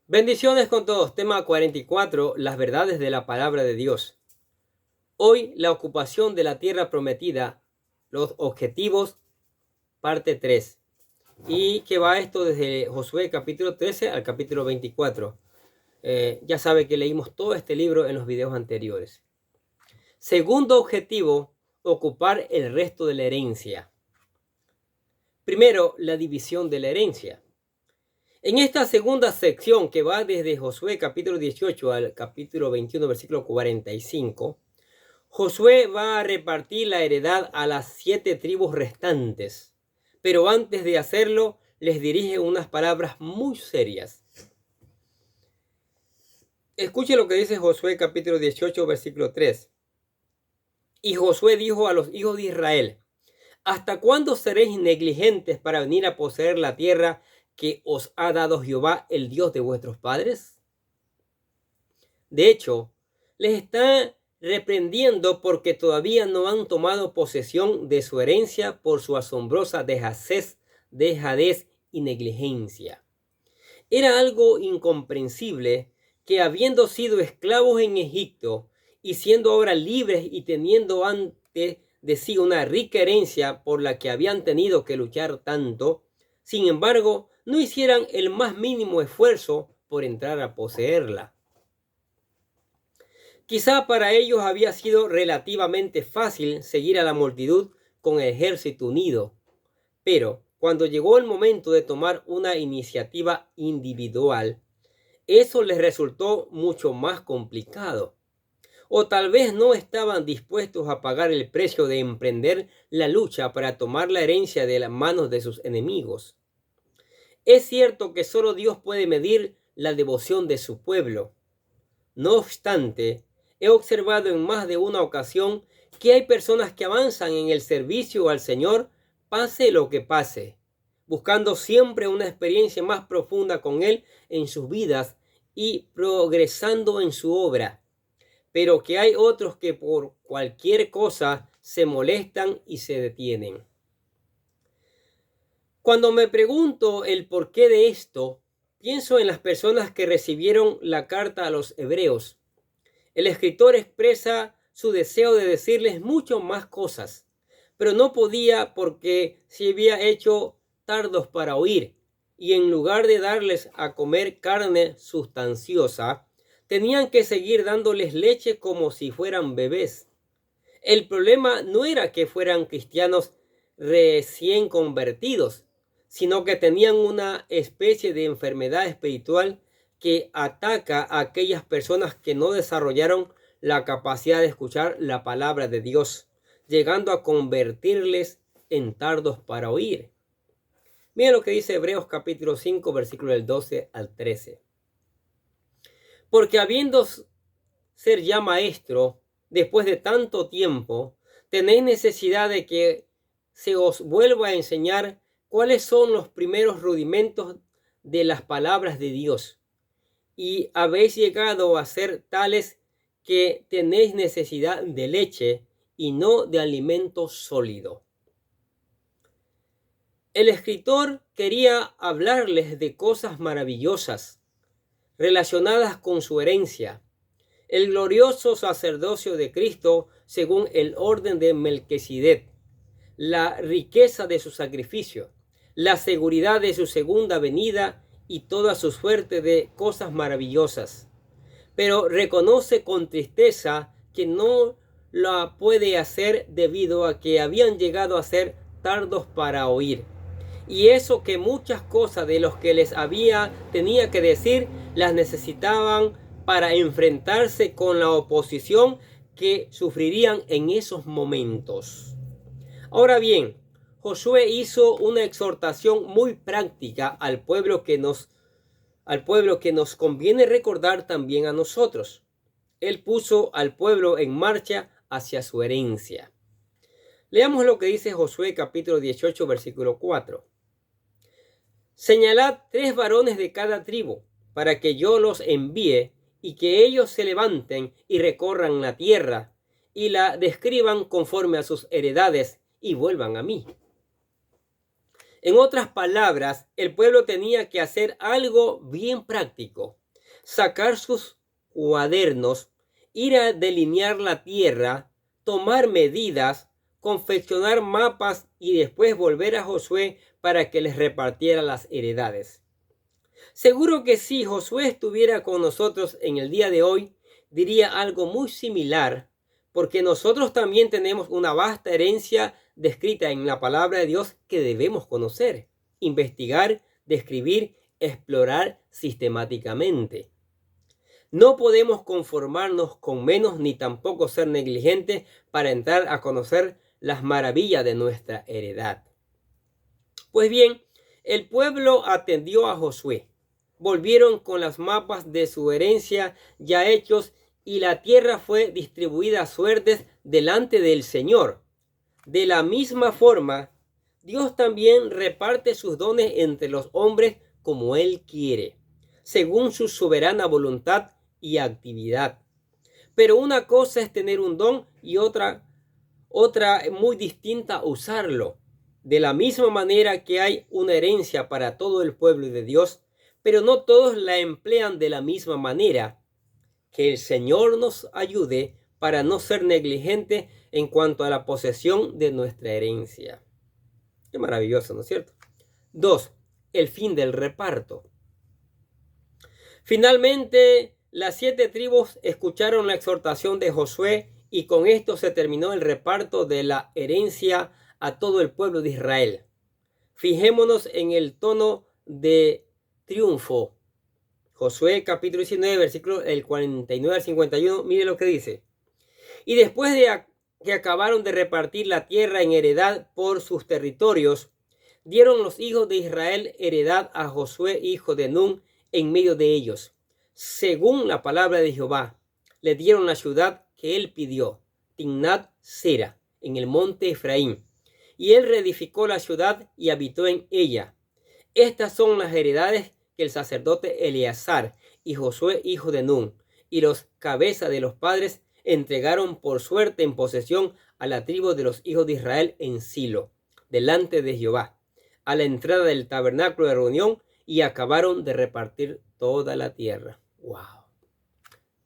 Bendiciones con todos. Tema 44. Las verdades de la palabra de Dios. Hoy la ocupación de la tierra prometida. Los objetivos. Parte 3. Y que va esto desde Josué capítulo 13 al capítulo 24. Ya sabe que leímos todo este libro en los videos anteriores. Segundo objetivo. Ocupar el resto de la herencia. Primero, la división de la herencia. En esta segunda sección que va desde Josué capítulo 18 al capítulo 21 versículo 45, Josué va a repartir la heredad a las 7 tribus restantes, pero antes de hacerlo les dirige unas palabras muy serias. Escuche lo que dice Josué capítulo 18 versículo 3. Y Josué dijo a los hijos de Israel: ¿hasta cuándo seréis negligentes para venir a poseer la tierra que os ha dado Jehová, el Dios de vuestros padres? De hecho, les está reprendiendo porque todavía no han tomado posesión de su herencia por su asombrosa dejadez y negligencia. Era algo incomprensible que, habiendo sido esclavos en Egipto y siendo ahora libres y teniendo ante de sí una rica herencia por la que habían tenido que luchar tanto, sin embargo, no hicieran el más mínimo esfuerzo por entrar a poseerla. Quizá para ellos había sido relativamente fácil seguir a la multitud con el ejército unido, pero cuando llegó el momento de tomar una iniciativa individual, eso les resultó mucho más complicado. O tal vez no estaban dispuestos a pagar el precio de emprender la lucha para tomar la herencia de las manos de sus enemigos. Es cierto que solo Dios puede medir la devoción de su pueblo. No obstante, he observado en más de una ocasión que hay personas que avanzan en el servicio al Señor pase lo que pase, buscando siempre una experiencia más profunda con Él en sus vidas y progresando en su obra, pero que hay otros que por cualquier cosa se molestan y se detienen. Cuando me pregunto el porqué de esto, pienso en las personas que recibieron la carta a los hebreos. El escritor expresa su deseo de decirles mucho más cosas, pero no podía porque se había hecho tardos para oír, y en lugar de darles a comer carne sustanciosa, tenían que seguir dándoles leche como si fueran bebés. El problema no era que fueran cristianos recién convertidos, sino que tenían una especie de enfermedad espiritual que ataca a aquellas personas que no desarrollaron la capacidad de escuchar la palabra de Dios, llegando a convertirles en tardos para oír. Mira lo que dice Hebreos capítulo 5, versículo del 12 al 13. Porque habiendo ser ya maestro, después de tanto tiempo, tenéis necesidad de que se os vuelva a enseñar cuáles son los primeros rudimentos de las palabras de Dios. Y habéis llegado a ser tales que tenéis necesidad de leche y no de alimento sólido. El escritor quería hablarles de cosas maravillosas relacionadas con su herencia, el glorioso sacerdocio de Cristo según el orden de Melquisedec, la riqueza de su sacrificio, la seguridad de su segunda venida y toda su suerte de cosas maravillosas. Pero reconoce con tristeza que no la puede hacer debido a que habían llegado a ser tardos para oír. Y eso que muchas cosas de los que les tenía que decir las necesitaban para enfrentarse con la oposición que sufrirían en esos momentos. Ahora bien, Josué hizo una exhortación muy práctica al pueblo que nos conviene recordar también a nosotros. Él puso al pueblo en marcha hacia su herencia. Leamos lo que dice Josué capítulo 18 versículo 4. Señalad 3 varones de cada tribu, para que yo los envíe y que ellos se levanten y recorran la tierra y la describan conforme a sus heredades y vuelvan a mí. En otras palabras, el pueblo tenía que hacer algo bien práctico: sacar sus cuadernos, ir a delinear la tierra, tomar medidas, confeccionar mapas y después volver a Josué para que les repartiera las heredades. Seguro que si Josué estuviera con nosotros en el día de hoy, diría algo muy similar, porque nosotros también tenemos una vasta herencia descrita en la palabra de Dios que debemos conocer, investigar, describir, explorar sistemáticamente. No podemos conformarnos con menos ni tampoco ser negligentes para entrar a conocer las maravillas de nuestra heredad. Pues bien, el pueblo atendió a Josué. Volvieron con los mapas de su herencia ya hechos y la tierra fue distribuida a suertes delante del Señor. De la misma forma, Dios también reparte sus dones entre los hombres como Él quiere, según su soberana voluntad y actividad. Pero una cosa es tener un don y otra muy distinta usarlo. De la misma manera que hay una herencia para todo el pueblo de Dios, pero no todos la emplean de la misma manera. Que el Señor nos ayude para no ser negligentes en cuanto a la posesión de nuestra herencia. Qué maravilloso, ¿no es cierto? 2. El fin del reparto. Finalmente, las 7 tribus escucharon la exhortación de Josué y con esto se terminó el reparto de la herencia a todo el pueblo de Israel. Fijémonos en el tono de triunfo. Josué capítulo 19, versículo del 49 al 51, mire lo que dice. Y después de que acabaron de repartir la tierra en heredad por sus territorios, dieron los hijos de Israel heredad a Josué, hijo de Nun, en medio de ellos. Según la palabra de Jehová, le dieron la ciudad que él pidió, Timnat Sera, en el monte Efraín. Y él reedificó la ciudad y habitó en ella. Estas son las heredades que el sacerdote Eleazar y Josué, hijo de Nun, y los cabezas de los padres entregaron por suerte en posesión a la tribu de los hijos de Israel en Silo, delante de Jehová, a la entrada del tabernáculo de reunión, y acabaron de repartir toda la tierra. ¡Wow!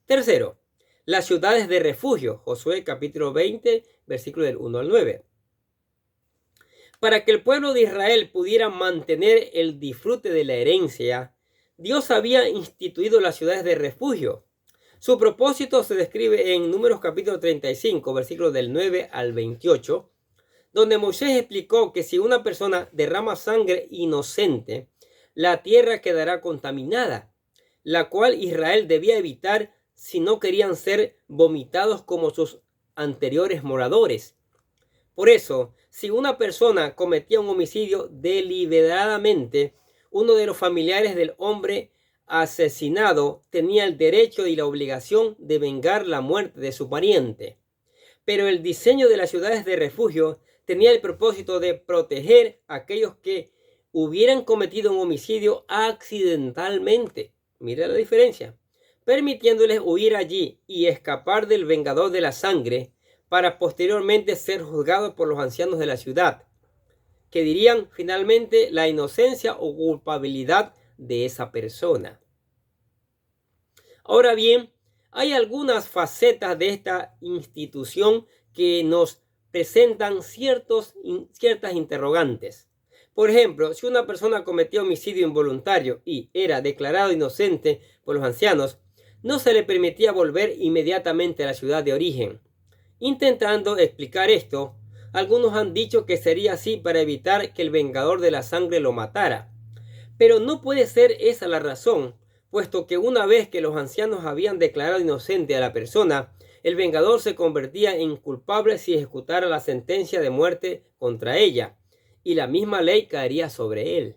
Tercero, las ciudades de refugio. Josué capítulo 20, versículo del 1 al 9. Para que el pueblo de Israel pudiera mantener el disfrute de la herencia, Dios había instituido las ciudades de refugio. Su propósito se describe en Números capítulo 35, versículos del 9 al 28, donde Moisés explicó que si una persona derrama sangre inocente, la tierra quedará contaminada, la cual Israel debía evitar si no querían ser vomitados como sus anteriores moradores. Por eso, si una persona cometía un homicidio deliberadamente, uno de los familiares del hombre asesinado tenía el derecho y la obligación de vengar la muerte de su pariente. Pero el diseño de las ciudades de refugio tenía el propósito de proteger a aquellos que hubieran cometido un homicidio accidentalmente. Mira la diferencia. Permitiéndoles huir allí y escapar del vengador de la sangre, para posteriormente ser juzgados por los ancianos de la ciudad, que dirían finalmente la inocencia o culpabilidad de esa persona. Ahora bien, hay algunas facetas de esta institución que nos presentan ciertas interrogantes. Por ejemplo, si una persona cometió homicidio involuntario y era declarado inocente por los ancianos, no se le permitía volver inmediatamente a la ciudad de origen. Intentando explicar esto, algunos han dicho que sería así para evitar que el vengador de la sangre lo matara. Pero no puede ser esa la razón, puesto que una vez que los ancianos habían declarado inocente a la persona, el vengador se convertía en culpable si ejecutara la sentencia de muerte contra ella, y la misma ley caería sobre él.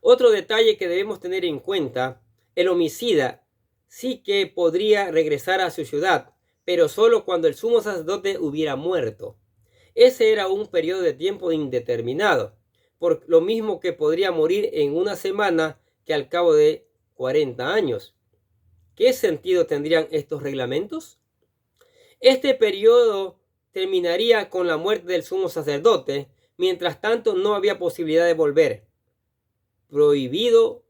Otro detalle que debemos tener en cuenta: el homicida sí que podría regresar a su ciudad, pero solo cuando el sumo sacerdote hubiera muerto. Ese era un periodo de tiempo indeterminado, por lo mismo que podría morir en una semana que al cabo de 40 años. ¿Qué sentido tendrían estos reglamentos? Este periodo terminaría con la muerte del sumo sacerdote, Mientras tanto, no había posibilidad de volver. Prohibiendo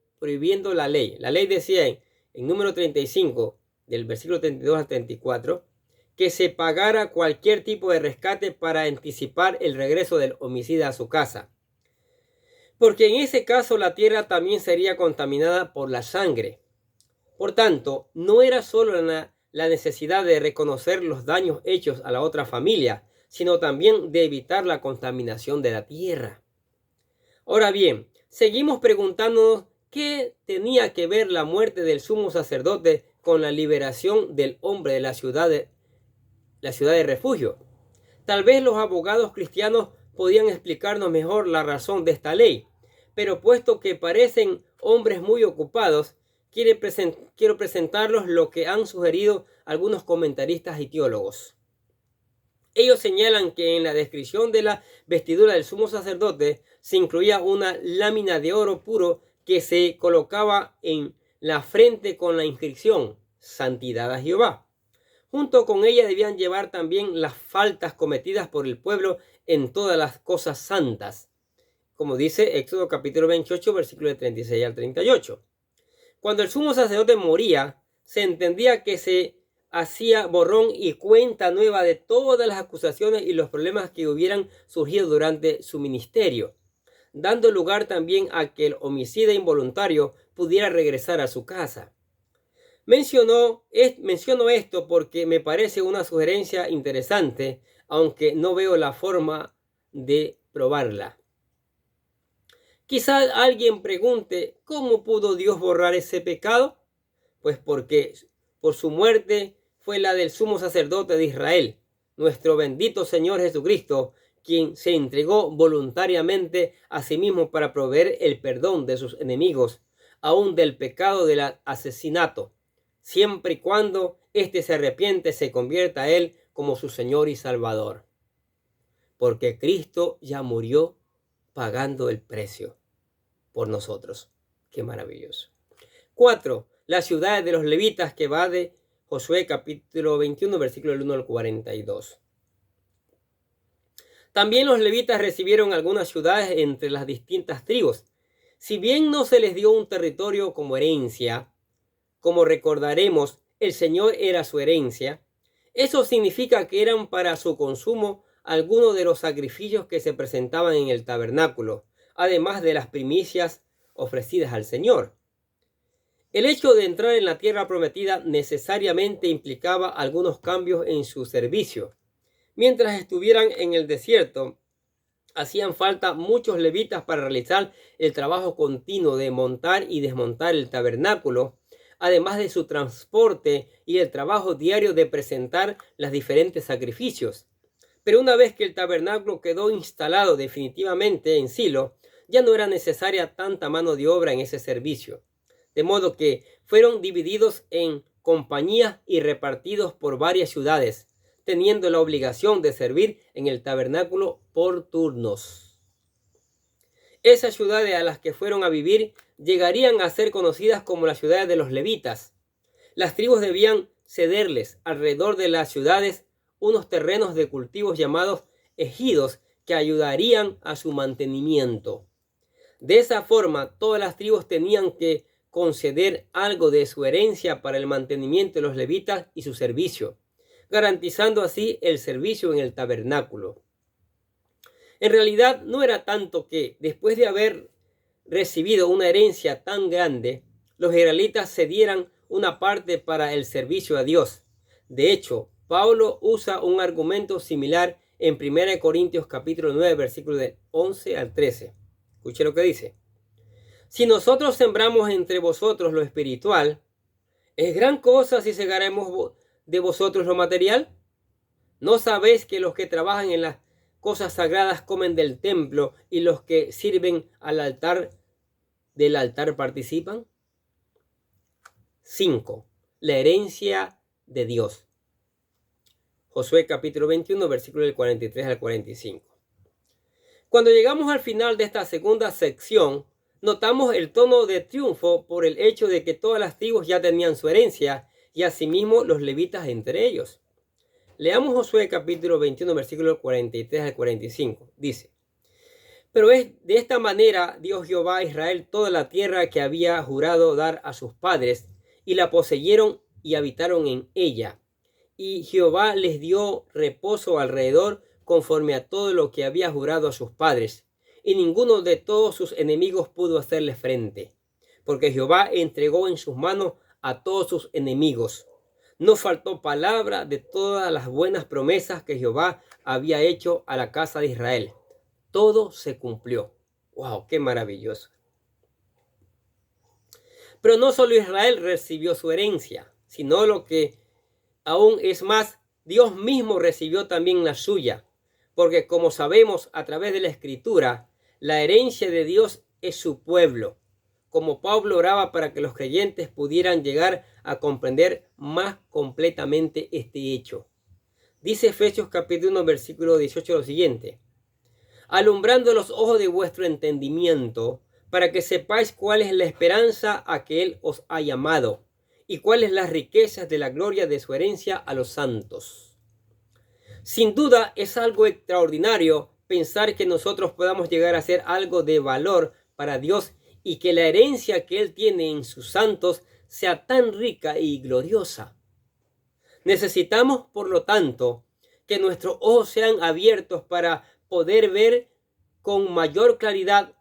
la ley. La ley decía en número 35, del versículo 32 al 34, que se pagara cualquier tipo de rescate para anticipar el regreso del homicida a su casa. Porque en ese caso la tierra también sería contaminada por la sangre. Por tanto, no era solo la necesidad de reconocer los daños hechos a la otra familia, sino también de evitar la contaminación de la tierra. Ahora bien, seguimos preguntándonos qué tenía que ver la muerte del sumo sacerdote con la liberación del hombre de la ciudad de refugio. Tal vez los abogados cristianos podían explicarnos mejor la razón de esta ley, pero puesto que parecen hombres muy ocupados, quiero presentarlos lo que han sugerido algunos comentaristas y teólogos. Ellos señalan que en la descripción de la vestidura del sumo sacerdote se incluía una lámina de oro puro que se colocaba en la frente con la inscripción Santidad a Jehová. Junto con ella debían llevar también las faltas cometidas por el pueblo en todas las cosas santas, como dice Éxodo capítulo 28, versículos 36 al 38. Cuando el sumo sacerdote moría, se entendía que se hacía borrón y cuenta nueva de todas las acusaciones y los problemas que hubieran surgido durante su ministerio, dando lugar también a que el homicida involuntario pudiera regresar a su casa. Menciono esto porque me parece una sugerencia interesante, aunque no veo la forma de probarla. Quizás alguien pregunte, ¿cómo pudo Dios borrar ese pecado? Pues porque por su muerte fue la del sumo sacerdote de Israel, nuestro bendito Señor Jesucristo, quien se entregó voluntariamente a sí mismo para proveer el perdón de sus enemigos, aun del pecado del asesinato, siempre y cuando éste se arrepiente, se convierta a él como su Señor y Salvador. Porque Cristo ya murió pagando el precio por nosotros. Qué maravilloso. 4. Las ciudades de los levitas, que va de Josué capítulo 21, versículo 1 al 42. También los levitas recibieron algunas ciudades entre las distintas tribus. Si bien no se les dio un territorio como herencia, como recordaremos, el Señor era su herencia, eso significa que eran para su consumo algunos de los sacrificios que se presentaban en el tabernáculo, además de las primicias ofrecidas al Señor. El hecho de entrar en la tierra prometida necesariamente implicaba algunos cambios en su servicio. Mientras estuvieran en el desierto, hacían falta muchos levitas para realizar el trabajo continuo de montar y desmontar el tabernáculo, además de su transporte y el trabajo diario de presentar los diferentes sacrificios. Pero una vez que el tabernáculo quedó instalado definitivamente en Silo, ya no era necesaria tanta mano de obra en ese servicio. De modo que fueron divididos en compañías y repartidos por varias ciudades, teniendo la obligación de servir en el tabernáculo por turnos. Esas ciudades a las que fueron a vivir llegarían a ser conocidas como las ciudades de los levitas. Las tribus debían cederles alrededor de las ciudades unos terrenos de cultivos llamados ejidos que ayudarían a su mantenimiento. De esa forma, todas las tribus tenían que conceder algo de su herencia para el mantenimiento de los levitas y su servicio, garantizando así el servicio en el tabernáculo. En realidad no era tanto que, después de haber recibido una herencia tan grande, los israelitas cedieran una parte para el servicio a Dios. De hecho, Pablo usa un argumento similar en 1 Corintios capítulo 9, versículos de 11 al 13. Escuche lo que dice. Si nosotros sembramos entre vosotros lo espiritual, ¿es gran cosa si segaremos de vosotros lo material? ¿No sabéis que los que trabajan en las cosas sagradas comen del templo y los que sirven del altar participan? 5. La herencia de Dios. Josué capítulo 21, versículos del 43 al 45. Cuando llegamos al final de esta segunda sección, notamos el tono de triunfo por el hecho de que todas las tribus ya tenían su herencia y asimismo los levitas entre ellos. Leamos Josué capítulo 21, versículos 43 al 45. Dice: Pero es de esta manera dio Jehová a Israel toda la tierra que había jurado dar a sus padres, y la poseyeron y habitaron en ella. Y Jehová les dio reposo alrededor conforme a todo lo que había jurado a sus padres, y ninguno de todos sus enemigos pudo hacerle frente, porque Jehová entregó en sus manos a todos sus enemigos. No faltó palabra de todas las buenas promesas que Jehová había hecho a la casa de Israel. Todo se cumplió. ¡Wow! ¡Qué maravilloso! Pero no solo Israel recibió su herencia, sino lo que aún es más, Dios mismo recibió también la suya, porque como sabemos a través de la Escritura, la herencia de Dios es su pueblo, como Pablo oraba para que los creyentes pudieran llegar a comprender más completamente este hecho. Dice Efesios capítulo 1, versículo 18 lo siguiente: alumbrando los ojos de vuestro entendimiento, para que sepáis cuál es la esperanza a que Él os ha llamado, y cuáles las riquezas de la gloria de su herencia a los santos. Sin duda es algo extraordinario pensar que nosotros podamos llegar a ser algo de valor para Dios y que la herencia que Él tiene en sus santos sea tan rica y gloriosa. Necesitamos, por lo tanto, que nuestros ojos sean abiertos para poder ver con mayor claridad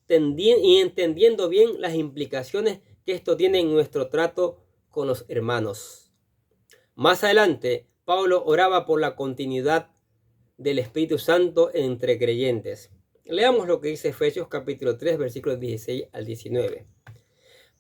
y entendiendo bien las implicaciones que esto tiene en nuestro trato con los hermanos. Más adelante, Pablo oraba por la continuidad del Espíritu Santo entre creyentes. Leamos lo que dice Efesios capítulo 3, versículos 16 al 19.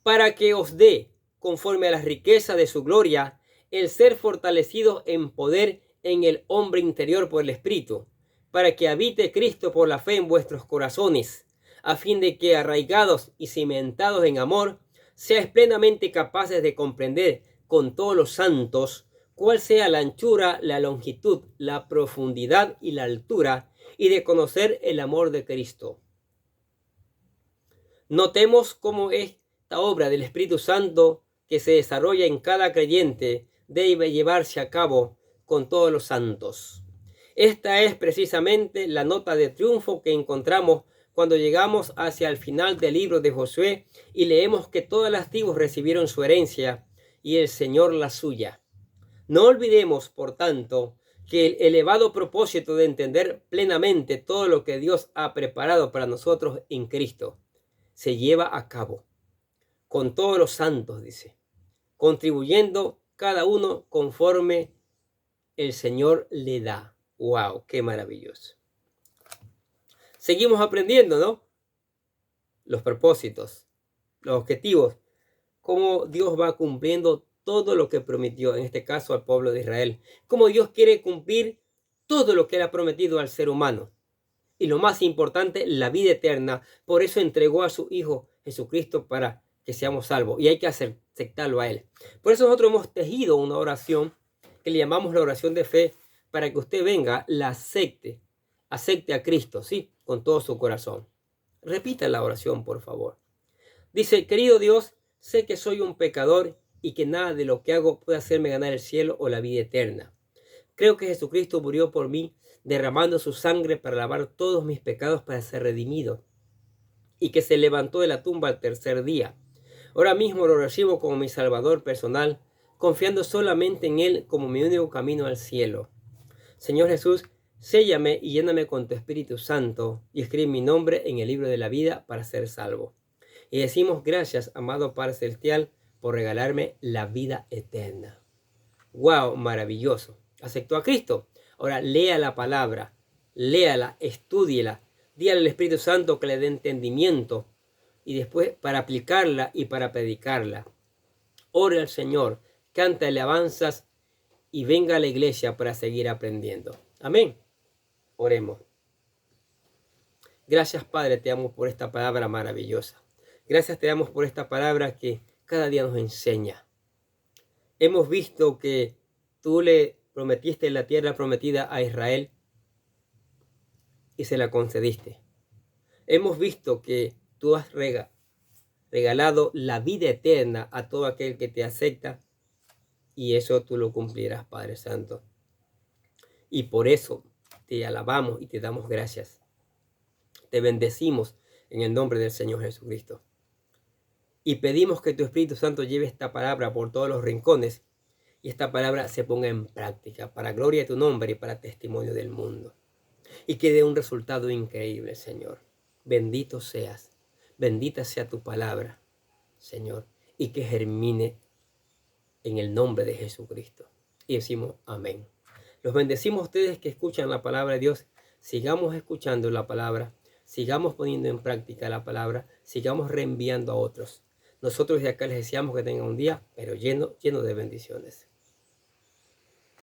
Para que os dé, conforme a la riqueza de su gloria, el ser fortalecidos en poder en el hombre interior por el Espíritu, para que habite Cristo por la fe en vuestros corazones, a fin de que, arraigados y cimentados en amor, seáis plenamente capaces de comprender con todos los santos cuál sea la anchura, la longitud, la profundidad y la altura, y de conocer el amor de Cristo. Notemos cómo esta obra del Espíritu Santo que se desarrolla en cada creyente debe llevarse a cabo con todos los santos. Esta es precisamente la nota de triunfo que encontramos cuando llegamos hacia el final del libro de Josué y leemos que todas las tribus recibieron su herencia y el Señor la suya. No olvidemos, por tanto, que el elevado propósito de entender plenamente todo lo que Dios ha preparado para nosotros en Cristo se lleva a cabo con todos los santos, dice, contribuyendo cada uno conforme el Señor le da. ¡Wow! ¡Qué maravilloso! Seguimos aprendiendo, ¿no? Los propósitos, los objetivos, cómo Dios va cumpliendo todo lo que prometió, en este caso al pueblo de Israel, cómo Dios quiere cumplir todo lo que Él ha prometido al ser humano. Y lo más importante, la vida eterna. Por eso entregó a su Hijo Jesucristo para que seamos salvos. Y hay que aceptarlo a Él. Por eso nosotros hemos tejido una oración que le llamamos la oración de fe, para que usted venga, la acepte. Acepte a Cristo, ¿sí? Con todo su corazón. Repita la oración, por favor. Dice: querido Dios, sé que soy un pecador y que nada de lo que hago puede hacerme ganar el cielo o la vida eterna. Creo que Jesucristo murió por mí, derramando su sangre para lavar todos mis pecados para ser redimido, y que se levantó de la tumba al tercer día. Ahora mismo lo recibo como mi Salvador personal, confiando solamente en Él como mi único camino al cielo. Señor Jesús, séllame y lléname con tu Espíritu Santo y escribe mi nombre en el libro de la vida para ser salvo. Y decimos gracias, amado Padre Celestial, por regalarme la vida eterna. ¡Wow! Maravilloso. Aceptó a Cristo. Ahora lea la palabra, léala, estúdiela, dígale al Espíritu Santo que le dé entendimiento y después para aplicarla y para predicarla. Ore al Señor, canta alabanzas y venga a la iglesia para seguir aprendiendo. Amén. Oremos. Gracias, Padre, te damos por esta palabra maravillosa. Gracias te damos por esta palabra que cada día nos enseña. Hemos visto que tú le prometiste la tierra prometida a Israel y se la concediste. Hemos visto que tú has regalado la vida eterna a todo aquel que te acepta, y eso tú lo cumplirás, Padre Santo. Y por eso te alabamos y te damos gracias. Te bendecimos en el nombre del Señor Jesucristo. Y pedimos que tu Espíritu Santo lleve esta palabra por todos los rincones y esta palabra se ponga en práctica para gloria de tu nombre y para testimonio del mundo. Y que dé un resultado increíble, Señor. Bendito seas. Bendita sea tu palabra, Señor. Y que germine en el nombre de Jesucristo. Y decimos amén. Los bendecimos a ustedes que escuchan la palabra de Dios. Sigamos escuchando la palabra. Sigamos poniendo en práctica la palabra. Sigamos reenviando a otros. Nosotros de acá les deseamos que tengan un día, pero lleno de bendiciones.